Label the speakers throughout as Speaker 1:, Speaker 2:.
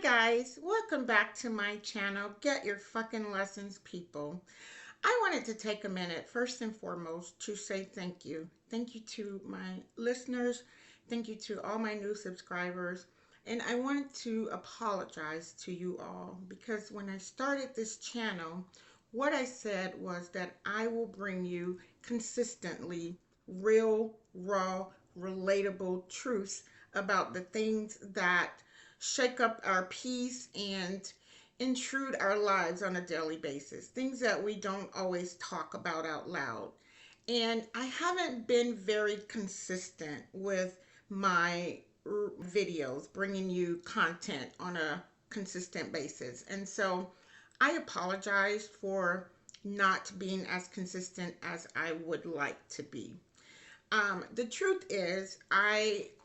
Speaker 1: guys, welcome back to my channel. Get your fucking lessons, people. I wanted to take a minute, first and foremost, to say thank you. Thank you to my listeners. Thank you to all my new subscribers. And I wanted to apologize to you all because when I started this channel, what I said was that I will bring you consistently real, raw, relatable truths about the things that shake up our peace and intrude our lives on a daily basis, things that we don't always talk about out loud. And I haven't been very consistent with my videos, bringing you content on a consistent basis. And so I apologize for not being as consistent as I would like to be. The truth is,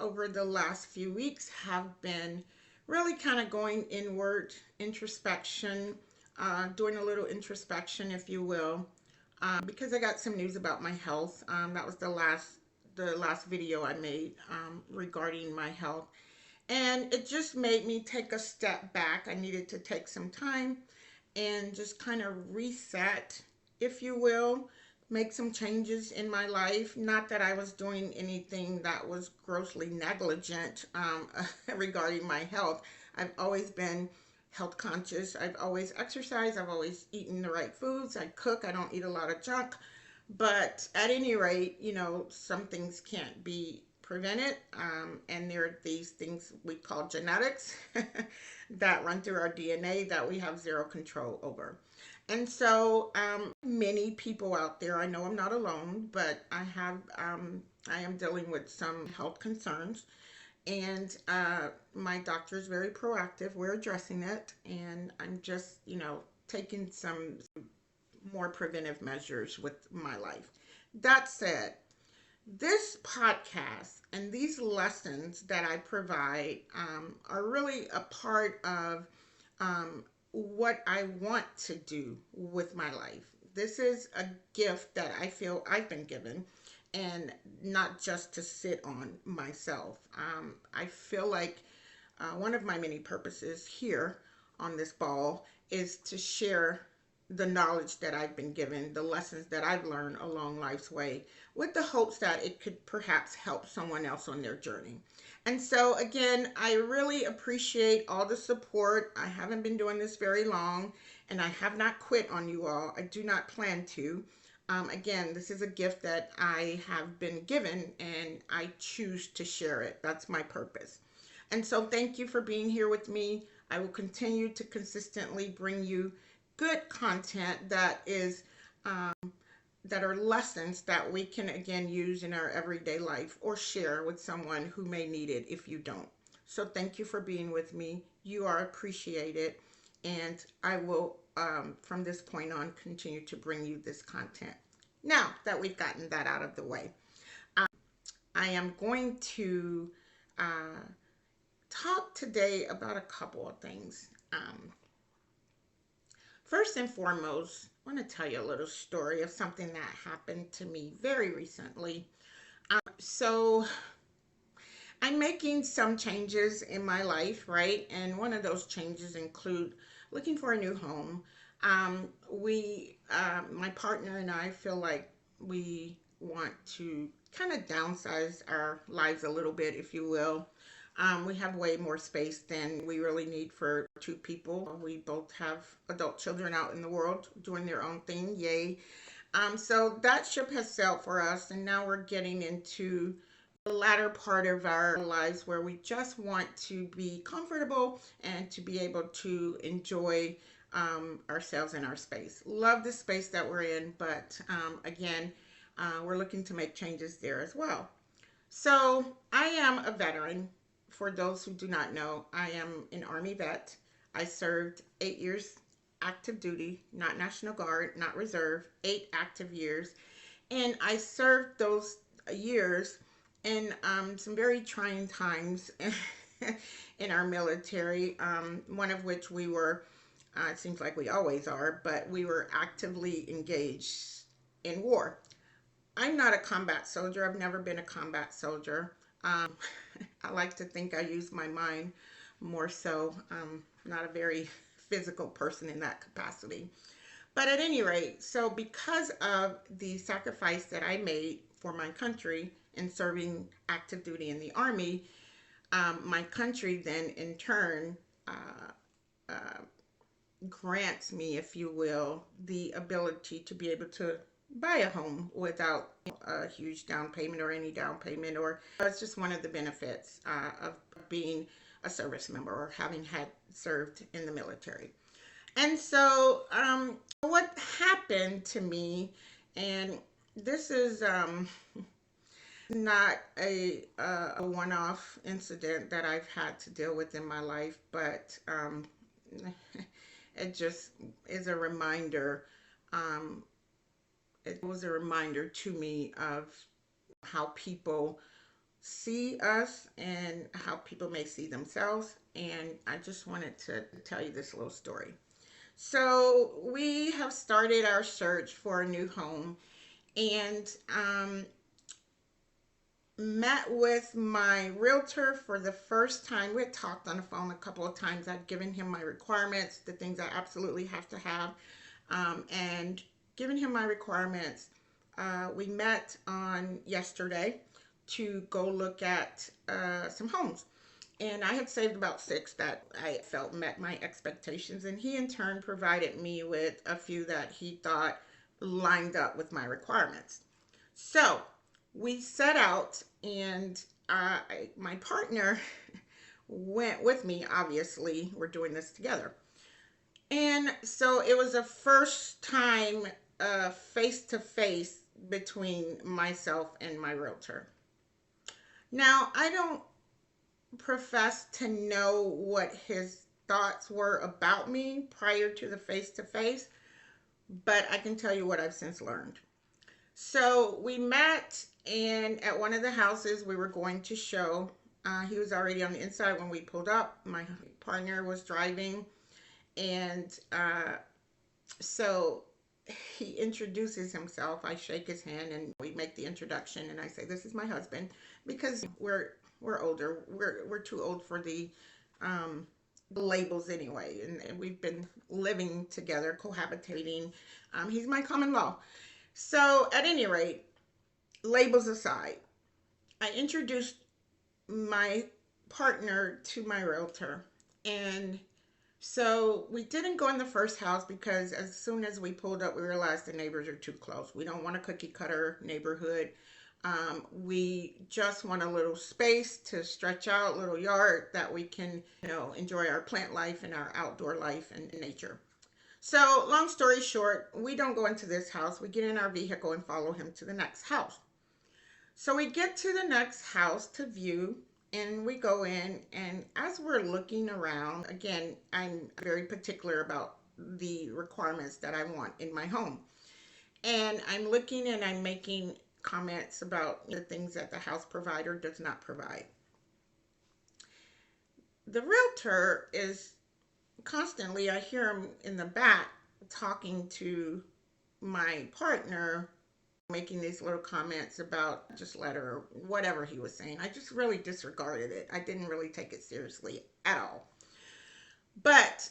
Speaker 1: over the last few weeks, have been really kind of going inward, introspection, doing a little introspection, if you will, because I got some news about my health. That was the last video I made regarding my health, and it just made me take a step back. I needed to take some time and just kind of reset, if you will, make some changes in my life. Not that I was doing anything that was grossly negligent regarding my health. I've always been health conscious. I've always exercised. I've always eaten the right foods. I cook. I don't eat a lot of junk. But at any rate, some things can't be prevented. And there are these things we call genetics that run through our DNA that we have zero control over. And so, many people out there, I know I'm not alone, but I am dealing with some health concerns, and my doctor is very proactive. We're addressing it, and I'm just, taking some more preventive measures with my life. That said, this podcast and these lessons that I provide are really a part of what I want to do with my life. This is a gift that I feel I've been given, and not just to sit on myself. I feel like one of my many purposes here on this ball is to share the knowledge that I've been given, the lessons that I've learned along life's way, with the hopes that it could perhaps help someone else on their journey. And so, again, I really appreciate all the support. I haven't been doing this very long, and I have not quit on you all. I do not plan to. Again, this is a gift that I have been given, and I choose to share it. That's my purpose. And so, thank you for being here with me. I will continue to consistently bring you good content that are lessons that we can again use in our everyday life or share with someone who may need it if you don't. So thank you for being with me. You are appreciated, and I will from this point on continue to bring you this content. Now that we've gotten that out of the way, I am going to talk today about a couple of things. First and foremost, I want to tell you a little story of something that happened to me very recently. So I'm making some changes in my life, right? And one of those changes include looking for a new home. My partner and I feel like we want to kind of downsize our lives a little bit, if you will. We have way more space than we really need for two people. We both have adult children out in the world doing their own thing. Yay. So that ship has sailed for us, and now we're getting into the latter part of our lives where we just want to be comfortable and to be able to enjoy ourselves and our space. Love the space that we're in, but again, we're looking to make changes there as well. So I am a veteran. For those who do not know, I am an Army vet. I served 8 years active duty, not National Guard, not reserve, 8 active years. And I served those years in some very trying times in our military, one of which we were, it seems like we always are, but we were actively engaged in war. I'm not a combat soldier. I've never been a combat soldier. I like to think I use my mind more so. Not a very physical person in that capacity. But at any rate, so because of the sacrifice that I made for my country in serving active duty in the Army, my country then in turn uh, uh, grants me, if you will, the ability to be able to buy a home without a huge down payment or any down payment, or it's just one of the benefits of being a service member or having had served in the military. And so, what happened to me, and this is not a one-off incident that I've had to deal with in my life, but it just is a reminder. Um, it was a reminder to me of how people see us and how people may see themselves. And I just wanted to tell you this little story. So we have started our search for a new home, and met with my realtor for the first time. We had talked on the phone a couple of times. I'd given him my requirements, the things I absolutely have to have, and given him my requirements. We met on yesterday to go look at some homes. And I had saved about six that I felt met my expectations. And he, in turn, provided me with a few that he thought lined up with my requirements. So we set out, and my partner went with me. Obviously, we're doing this together. And so it was a first time face to face between myself and my realtor. Now, I don't profess to know what his thoughts were about me prior to the face to face, but I can tell you what I've since learned. So we met, and at one of the houses we were going to show, he was already on the inside when we pulled up. My partner was driving, and so he introduces himself. I shake his hand and we make the introduction, and I say, "This is my husband," because we're older. We're too old for the labels anyway, and we've been living together, cohabitating. He's my common law. So at any rate, labels aside, I introduced my partner to my realtor, and so we didn't go in the first house because as soon as we pulled up, we realized the neighbors are too close. We don't want a cookie cutter neighborhood. We just want a little space to stretch out, little yard that we can, enjoy our plant life and our outdoor life and nature. So long story short, we don't go into this house. We get in our vehicle and follow him to the next house. So we get to the next house to view, and we go in, and as we're looking around, again, I'm very particular about the requirements that I want in my home. And I'm looking and I'm making comments about the things that the house provider does not provide. The realtor is constantly, I hear him in the back talking to my partner, making these little comments about just let her, whatever he was saying. I just really disregarded it. I didn't really take it seriously at all. But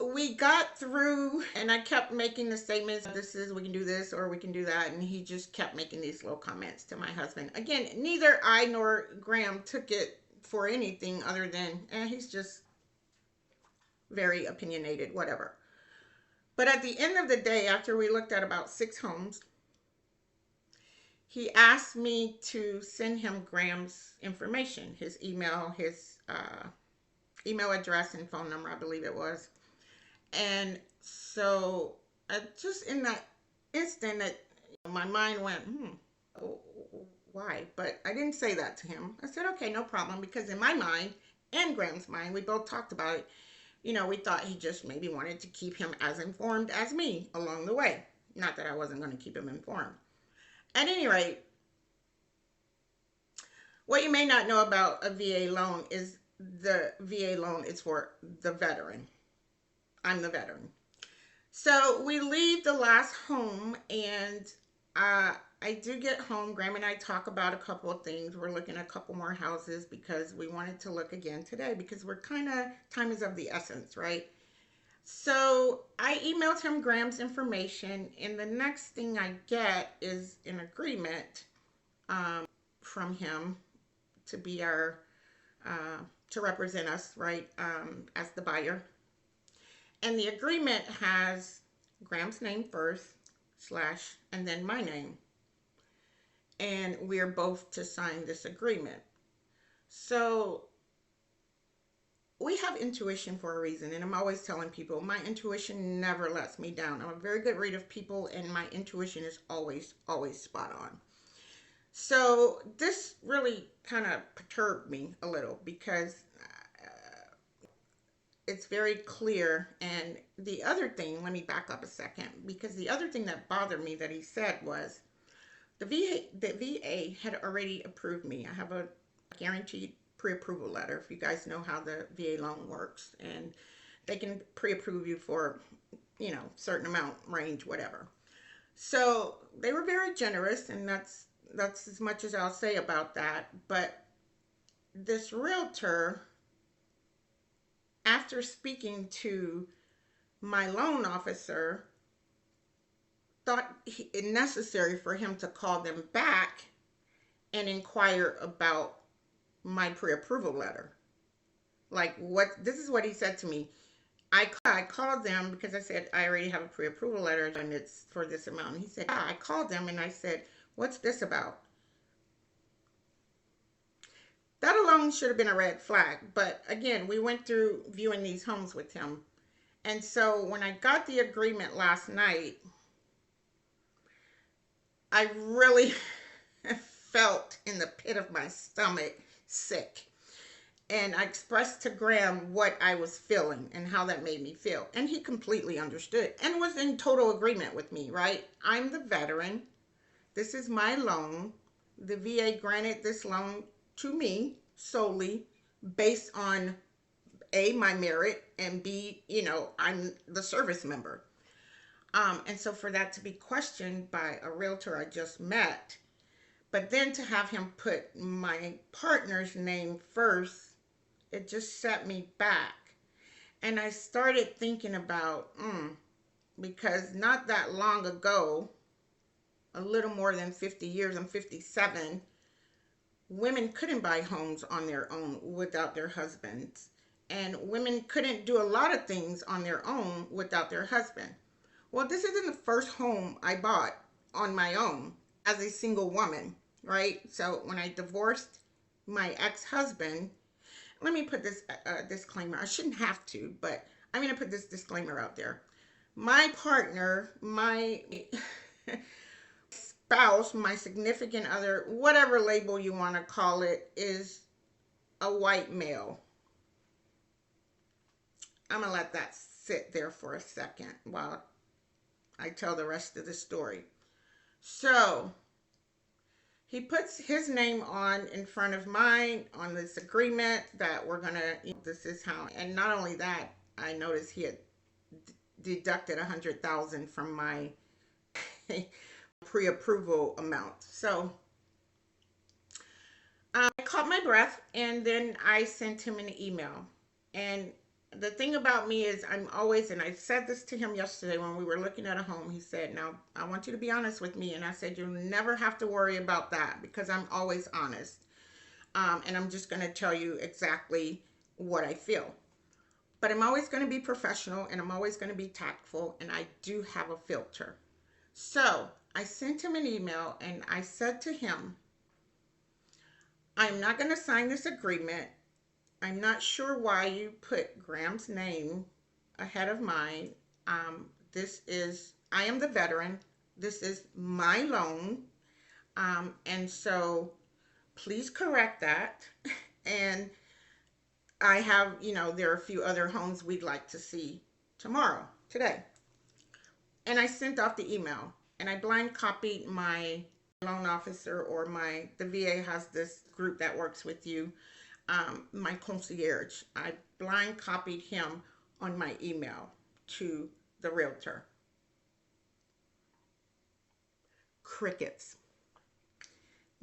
Speaker 1: we got through, and I kept making the statements, we can do this or we can do that. And he just kept making these little comments to my husband. Again, neither I nor Graham took it for anything other than, he's just very opinionated, whatever. But at the end of the day, after we looked at about six homes, he asked me to send him Graham's information, his email address and phone number, I believe it was. And so just in that instant, my mind went, why? But I didn't say that to him. I said, okay, no problem, because in my mind and Graham's mind, we both talked about it. We thought he just maybe wanted to keep him as informed as me along the way. Not that I wasn't going to keep him informed. At any rate, what you may not know about a VA loan is the VA loan is for the veteran. I'm the veteran. So we leave the last home, and I do get home, Graham and I talk about a couple of things. We're looking at a couple more houses because we wanted to look again today because we're kind of, time is of the essence, right? So I emailed him Graham's information, and the next thing I get is an agreement from him to be our, to represent us, right, as the buyer. And the agreement has Graham's name first, slash, and then my name. And we're both to sign this agreement. So we have intuition for a reason, and I'm always telling people my intuition never lets me down. I'm a very good read of people, and my intuition is always spot on. So this really kind of perturbed me a little because it's very clear. And the other thing, let me back up a second, because the other thing that bothered me that he said was the VA had already approved me. I have a guaranteed pre-approval letter, if you guys know how the VA loan works, and they can pre-approve you for, certain amount, range, whatever. So they were very generous, and that's as much as I'll say about that. But this realtor, after speaking to my loan officer, thought it necessary for him to call them back and inquire about my pre-approval letter. Like, what? This is what he said to me. I called them because I said I already have a pre-approval letter and it's for this amount. And he said, yeah. I called them and I said, what's this about? That alone should have been a red flag. But again, we went through viewing these homes with him. And so when I got the agreement last night, I really felt in the pit of my stomach sick. And I expressed to Graham what I was feeling and how that made me feel. And he completely understood and was in total agreement with me, right? I'm the veteran. This is my loan. The VA granted this loan to me solely based on A, my merit, and B, I'm the service member. And so for that to be questioned by a realtor I just met, but then to have him put my partner's name first, it just set me back. And I started thinking about, because not that long ago, a little more than 50 years, I'm 57, women couldn't buy homes on their own without their husbands. And women couldn't do a lot of things on their own without their husband. Well, this isn't the first home I bought on my own as a single woman, right? So when I divorced my ex-husband, let me put this disclaimer. I shouldn't have to, but I'm going to put this disclaimer out there. My partner, my spouse, my significant other, whatever label you want to call it, is a white male. I'm going to let that sit there for a second while I tell the rest of the story. So he puts his name on in front of mine on this agreement that we're going to, this is how, and not only that, I noticed he had deducted $100,000 from my pre-approval amount. So I caught my breath and then I sent him an email. And the thing about me is I'm always, and I said this to him yesterday when we were looking at a home, he said, now I want you to be honest with me. And I said, you'll never have to worry about that because I'm always honest. And I'm just going to tell you exactly what I feel. But I'm always going to be professional and I'm always going to be tactful, and I do have a filter. So I sent him an email and I said to him, I'm not going to sign this agreement. I'm not sure why you put Graham's name ahead of mine. I am the veteran. This is my loan. And so please correct that. And I have, there are a few other homes we'd like to see today. And I sent off the email and I blind copied my loan officer, or the VA has this group that works with you. My concierge, I blind copied him on my email to the realtor. Crickets.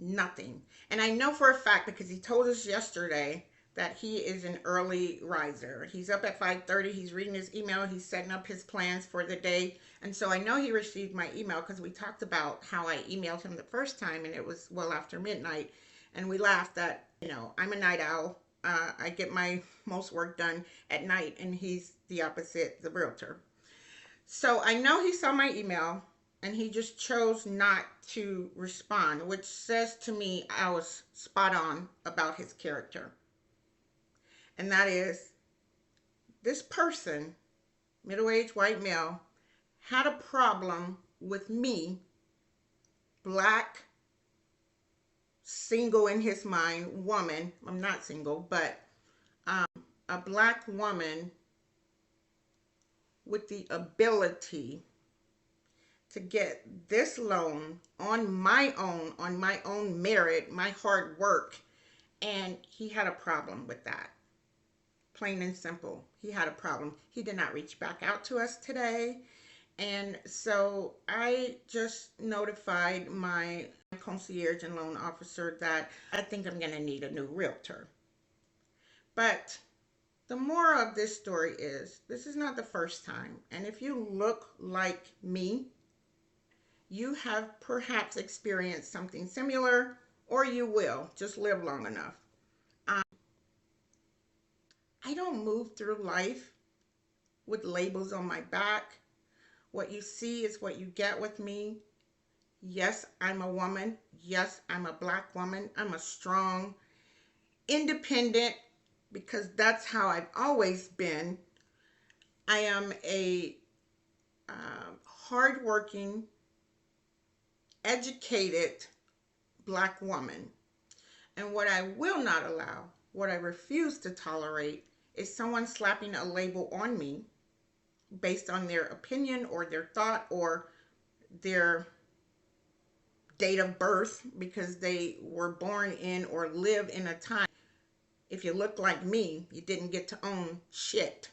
Speaker 1: Nothing. And I know for a fact because he told us yesterday that he is an early riser. He's up at 5:30. He's reading his email. He's setting up his plans for the day. And so I know he received my email because we talked about how I emailed him the first time and it was well after midnight. And we laughed that, I'm a night owl. I get my most work done at night and he's the opposite, the realtor. So I know he saw my email and he just chose not to respond, which says to me I was spot on about his character. And that is, this person, middle-aged white male, had a problem with me, black, single in his mind, woman. I'm not single, but a black woman with the ability to get this loan on my own merit, my hard work. And he had a problem with that. Plain and simple. He had a problem. He did not reach back out to us today. And so I just notified my concierge and loan officer that I think I'm going to need a new realtor. But the moral of this story is this is not the first time. And if you look like me, you have perhaps experienced something similar, or you will. Just live long enough. I don't move through life with labels on my back. What you see is what you get with me. Yes, I'm a woman. Yes, I'm a black woman. I'm a strong, independent, because that's how I've always been. I am a hardworking, educated black woman. And what I will not allow, what I refuse to tolerate, is someone slapping a label on me based on their opinion or their thought or their date of birth because they were born in or live in a time. If you look like me, you didn't get to own shit.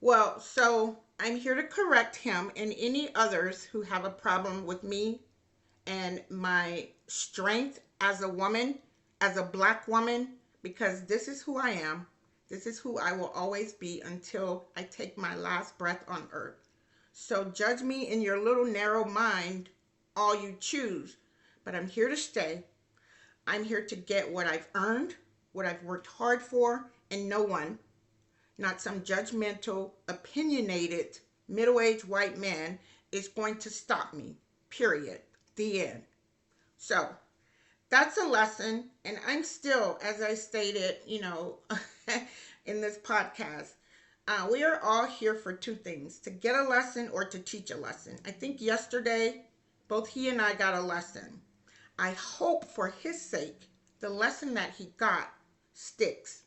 Speaker 1: Well, so I'm here to correct him and any others who have a problem with me and my strength as a woman, as a black woman, because this is who I am. This is who I will always be until I take my last breath on earth. So judge me in your little narrow mind all you choose, but I'm here to stay. I'm here to get what I've earned, what I've worked hard for, and no one, not some judgmental, opinionated, middle-aged white man, is going to stop me. Period. The end. So that's a lesson. And I'm still, as I stated, in this podcast, we are all here for two things: to get a lesson or to teach a lesson. I think yesterday, both he and I got a lesson. I hope for his sake, the lesson that he got sticks.